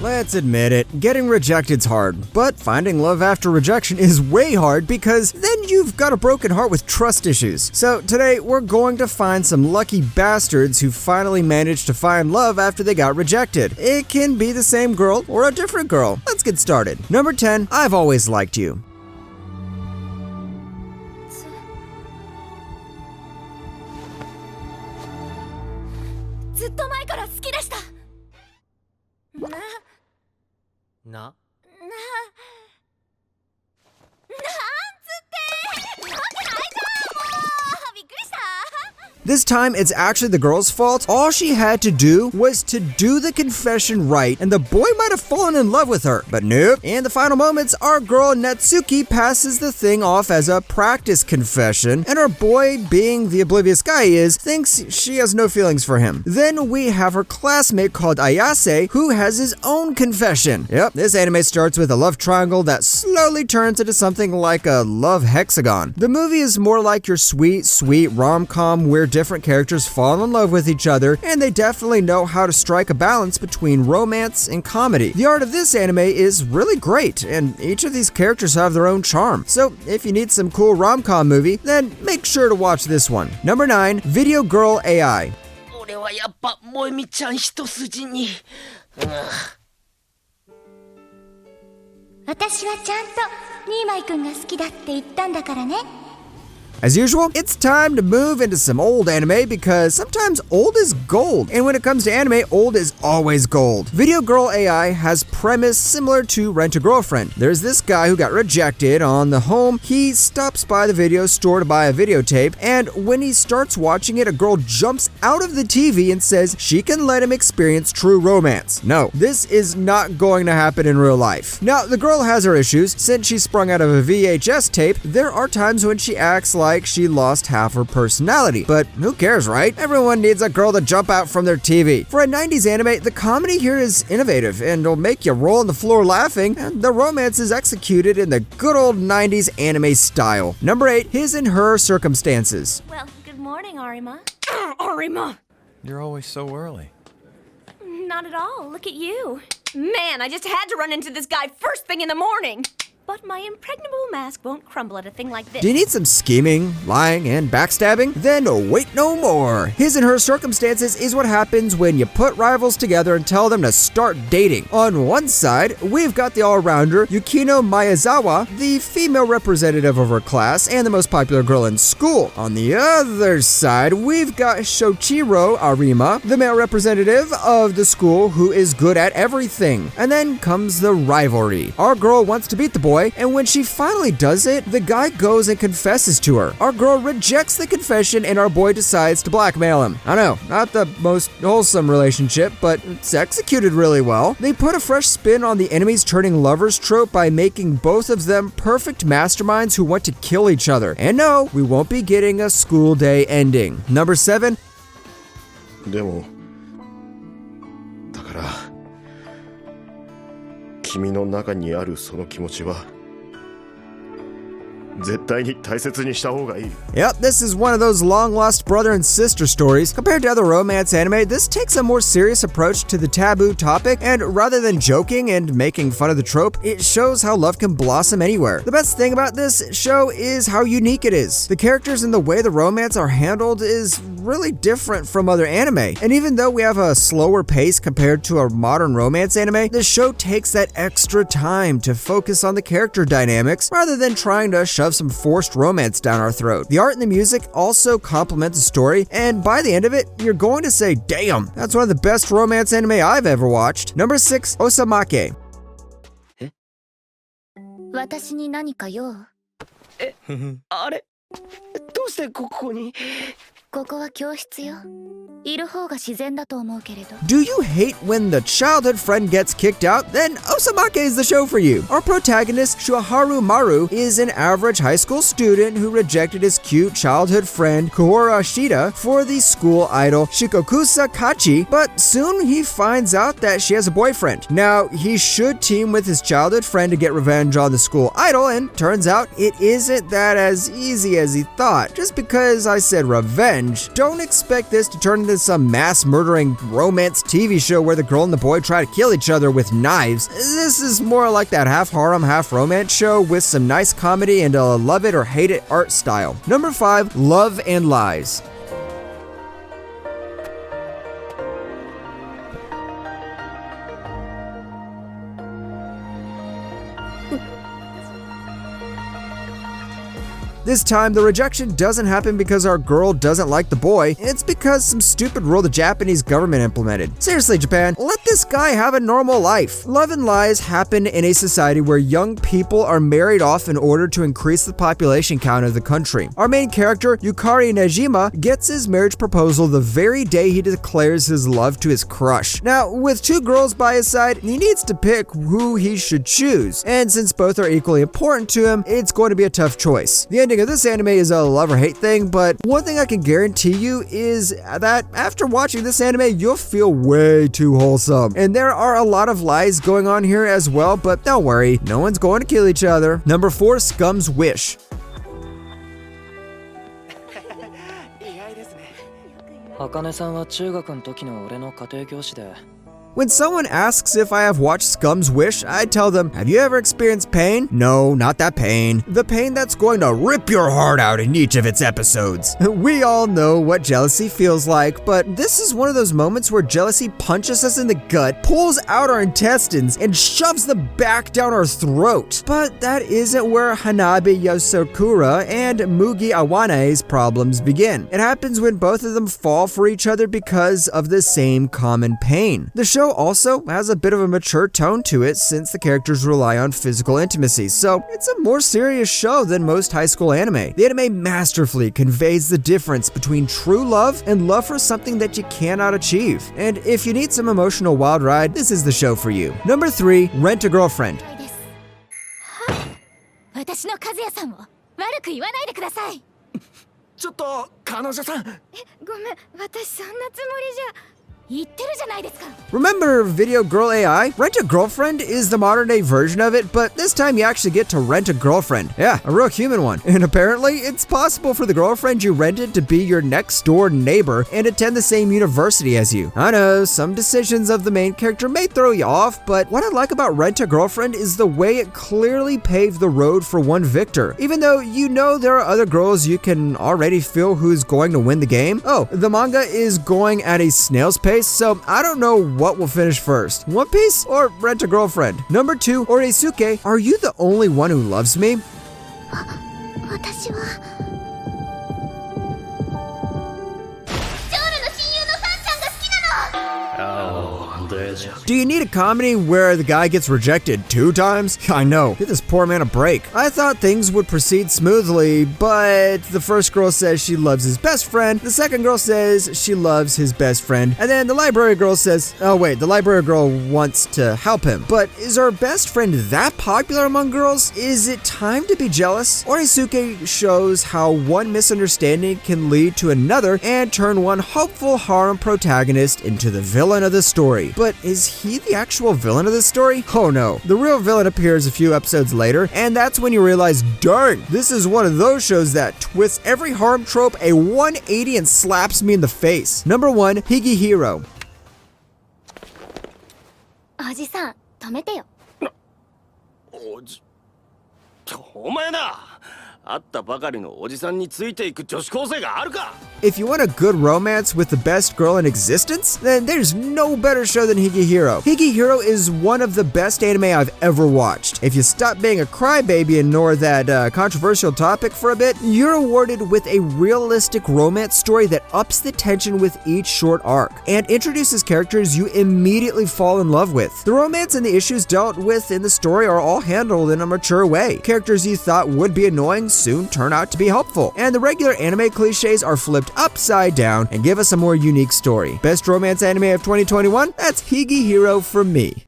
Let's admit it, getting rejected's hard, but finding love after rejection is way hard because then you've got a broken heart with trust issues. So today we're going to find some lucky bastards who finally managed to find love after they got rejected. It can be the same girl or a different girl. Let's get started. Number 10, I've always liked you. ずっと前から好きでした。なんつってなわけないじゃん、もうびっくりした。 This time, it's actually the girl's fault. All she had to do was to do the confession right, and the boy might have fallen in love with her. But nope. In the final moments, our girl Natsuki passes the thing off as a practice confession, and our boy, being the oblivious guy he is, thinks she has no feelings for him. Then we have her classmate called Ayase, who has his own confession. Yep, this anime starts with a love triangle that slowly turns into something like a love hexagon. The movie is more like your sweet, sweet rom-com where different characters fall in love with each other, and they definitely know how to strike a balance between romance and comedy. The art of this anime is really great, and each of these characters have their own charm. So if you need some cool rom-com movie, then make sure to watch this one. Number 9, Video Girl AI. 俺はやっぱ萌実ちゃん一筋に。私はちゃんとニーマイ君が好きだって言ったんだからね。 As usual, it's time to move into some old anime because sometimes old is gold, and when it comes to anime, old is always gold. Video Girl AI has premise similar to Rent a Girlfriend. There's this guy who got rejected. On the home, he stops by the video store to buy a videotape, and when he starts watching it, a girl jumps out of the TV and says she can let him experience true romance. No, this is not going to happen in real life. Now, the girl has her issues. Since she sprung out of a VHS tape, there are times when she acts like she lost half her personality. But who cares, right? Everyone needs a girl to jump out from their TV. For a 90s anime, the comedy here is innovative and will make you roll on the floor laughing, and the romance is executed in the good old 90s anime style. Number 8, His and Her Circumstances. Well, good morning, Arima. Arima! You're always so early. Not at all. Look at you. Man, I just had to run into this guy first thing in the morning. But my impregnable mask won't crumble at a thing like this. Do you need some scheming, lying, and backstabbing? Then wait no more. His and Her Circumstances is what happens when you put rivals together and tell them to start dating. On one side, we've got the all-rounder Yukino Maezawa, the female representative of her class and the most popular girl in school. On the other side, we've got Shoichiro Arima, the male representative of the school who is good at everything. And then comes the rivalry. Our girl wants to beat the boy, and when she finally does it, the guy goes and confesses to her. Our girl rejects the confession, and our boy decides to blackmail him. I know, not the most wholesome relationship, but it's executed really well. They put a fresh spin on the enemies turning lovers trope by making both of them perfect masterminds who want to kill each other. And no, we won't be getting a school day ending. Number 7. でもだから君の中にあるその気持ちは絶対に大切にした方がいい。 Yep, this is one of those long-lost brother and sister stories. Compared to other romance anime, this takes a more serious approach to the taboo topic, and rather than joking and making fun of the trope, it shows how love can blossom anywhere. The best thing about this show is how unique it is. The characters and the way the romance are handled is really different from other anime. And even though we have a slower pace compared to a modern romance anime, the show takes that extra time to focus on the character dynamics rather than trying to shove some forced romance down our throat. The art and the music also complement the story, and by the end of it, you're going to say, damn, that's one of the best romance anime I've ever watched. Number 6, Osamake. 私に何か用？あれどうしてここに？ここは教室よ。いる方が自然だと思うけれど。 Do you hate when the childhood friend gets kicked out? Then Osamake is the show for you. Our protagonist, Shuharu Maru, is an average high school student who rejected his cute childhood friend, Kuhora Ashita, for the school idol Shikokusa Kachi, but soon he finds out that she has a boyfriend. Now, he should team with his childhood friend to get revenge on the school idol, and turns out it isn't that as easy as he thought. Just because I said revenge revenge. Don't expect this to turn into some mass murdering romance TV show where the girl and the boy try to kill each other with knives. This is more like that half harem, half romance show with some nice comedy and a love it or hate it art style. Number 5, Love and Lies. This time, the rejection doesn't happen because our girl doesn't like the boy, it's because some stupid rule the Japanese government implemented. Seriously, Japan, let this guy have a normal life. Love and lies happen in a society where young people are married off in order to increase the population count of the country. Our main character, Yukari Nejima, gets his marriage proposal the very day he declares his love to his crush. Now, with 2 girls by his side, he needs to pick who he should choose, and since both are equally important to him, it's going to be a tough choice. The ending of this anime is a love or hate thing, but one thing I can guarantee you is that after watching this anime, you'll feel way too wholesome. And there are a lot of lies going on here as well, but don't worry, no one's going to kill each other. Number 4, Scum's Wish. 茜さんは中学の時の俺の家庭教師で When someone asks if I have watched Scum's Wish, I tell them, have you ever experienced pain? No, not that pain. The pain that's going to rip your heart out in each of its episodes. We all know what jealousy feels like, but this is one of those moments where jealousy punches us in the gut, pulls out our intestines, and shoves them back down our throat. But that isn't where Hanabi Yosokura and Mugi Awane's problems begin. It happens when both of them fall for each other because of the same common pain. The show also has a bit of a mature tone to it since the characters rely on physical intimacy, so it's a more serious show than most high school anime. The anime masterfully conveys the difference between true love and love for something that you cannot achieve. And if you need some emotional wild ride, this is the show for you. Number 3, Rent a Girlfriend. 私の和也さんを悪く言わないでください。ちょっと彼女さんごめん、私そんなつもりじゃ。言ってるじゃないですか。 Remember Video Girl AI? Rent a Girlfriend is the modern day version of it, but this time you actually get to rent a girlfriend. Yeah, a real human one. And apparently, it's possible for the girlfriend you rented to be your next door neighbor and attend the same university as you. I know, some decisions of the main character may throw you off, but what I like about Rent a Girlfriend is the way it clearly paved the road for one victor. Even though you know there are other girls, you can already feel who's going to win the game. Oh, the manga is going at a snail's pace, so I don't know what will finish first, One Piece or Rent a Girlfriend. Number 2, Orisuke, are you the only one who loves me? 私は。ジョールの親友のサンちゃんが好きなの。 Do you need a comedy where the guy gets rejected 2 times? I know, give this poor man a break. I thought things would proceed smoothly, but the first girl says she loves his best friend, the second girl says she loves his best friend, and then the library girl says, oh wait, the library girl wants to help him. But is our best friend that popular among girls? Is it time to be jealous? Orisuke shows how one misunderstanding can lead to another and turn one hopeful harem protagonist into the villain of the story. But is he the actual villain of this story? Oh no. The real villain appears a few episodes later, and that's when you realize, dang, this is one of those shows that twists every harem trope a 180 and slaps me in the face. Number 1, Higihiro. おじさん、止めてよ。お前だ会ったばかりのおじさんについていく女子高生があるか If you want a good romance with the best girl in existence, then there's no better show than Higihiro. Higihiro is one of the best anime I've ever watched. If you stop being a crybaby and ignore that controversial topic for a bit, you're awarded with a realistic romance story that ups the tension with each short arc and introduces characters you immediately fall in love with. The romance and the issues dealt with in the story are all handled in a mature way. Characters you thought would be annoying soon turn out to be helpful, and the regular anime cliches are flipped upside down and give us a more unique story. Best romance anime of 2021? That's Higihiro from me.